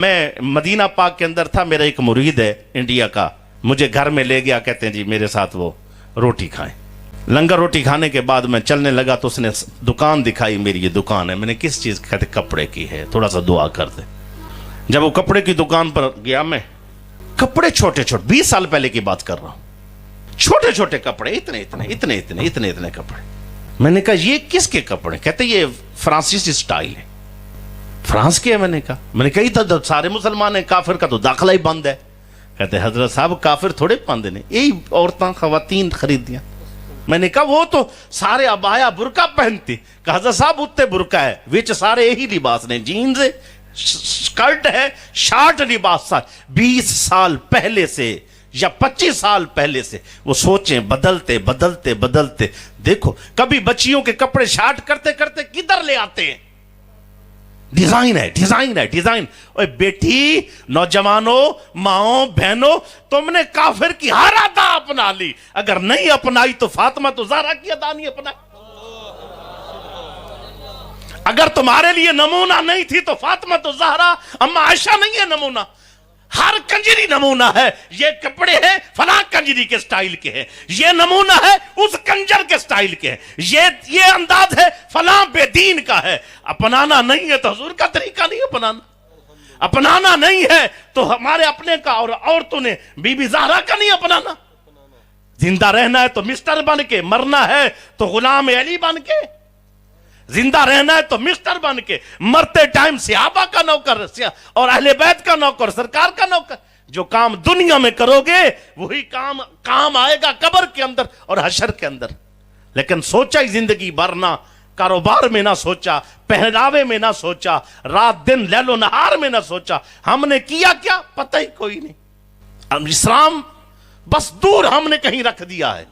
میں مدینہ پاک کے اندر تھا، میرا ایک مرید ہے انڈیا کا، مجھے گھر میں لے گیا، کہتے ہیں جی میرے ساتھ وہ روٹی کھائیں۔ لنگر روٹی کھانے کے بعد میں چلنے لگا تو اس نے دکان دکھائی، میری یہ دکان ہے۔ میں نے کس چیز کہتے کپڑے کی ہے، تھوڑا سا دعا کر دے۔ جب وہ کپڑے کی دکان پر گیا، میں کپڑے چھوٹے چھوٹے 20 سال پہلے کی بات کر رہا ہوں، چھوٹے چھوٹے کپڑے، اتنے کپڑے۔ میں نے کہا یہ کس کے کپڑے؟ کہتے یہ فرانسیسی سٹائل ہے۔ فرانس کے ہے؟ میں نے کہا ادھر سارے مسلمان ہیں، کافر کا تو داخلہ ہی بند ہے۔ کہتے حضرت صاحب کافر تھوڑے بند نے، یہی عورتیں خواتین خرید دیا۔ میں نے کہا وہ تو سارے عبایا برقع پہنتی۔ کہا حضرت صاحب اتنے برقع ہے، وچ سارے یہی لباس نے، جینز ہے، سکرٹ ہے، شارٹ لباس۔ 20 سال پہلے سے یا 25 سال پہلے سے وہ سوچیں بدلتے دیکھو کبھی بچیوں کے کپڑے شارٹ کرتے کرتے کدھر لے آتے ہیں۔ ڈیزائن ہے۔ اوے بیٹی، نوجوانوں، ماؤں، بہنوں، تم نے کافر کی ہر ادا اپنا لی، اگر نہیں اپنائی تو فاطمہ تو زہرا کی ادا نہیں اپنائی۔ اگر تمہارے لیے نمونہ نہیں تھی تو فاطمہ تو زہرا، اما عائشہ نہیں ہے نمونہ۔ ہر کنجری نمونہ ہے، یہ کپڑے ہیں فلاں کنجری کے سٹائل کے ہیں، یہ نمونہ ہے اس کنجر کے سٹائل کے ہیں، یہ انداز ہے فلاں بے دین کا ہے۔ اپنانا نہیں ہے تو حضور کا طریقہ نہیں اپنانا نہیں ہے تو ہمارے اپنے کا، اور عورتوں نے بی بی زہرا کا نہیں اپنانا۔ زندہ رہنا ہے تو مسٹر بن کے، مرنا ہے تو غلام علی بن کے۔ زندہ رہنا ہے تو مسٹر بن کے، مرتے ٹائم صحابہ کا نوکر اور اہل بیت کا نوکر، سرکار کا نوکر۔ جو کام دنیا میں کرو گے وہی کام آئے گا قبر کے اندر اور حشر کے اندر۔ لیکن سوچا ہی زندگی بھر نہ، کاروبار میں نہ سوچا، پہناوے میں نہ سوچا، رات دن لیل و نہار میں نہ سوچا، ہم نے کیا کیا پتہ ہی کوئی نہیں۔ اسلام بس دور ہم نے کہیں رکھ دیا ہے۔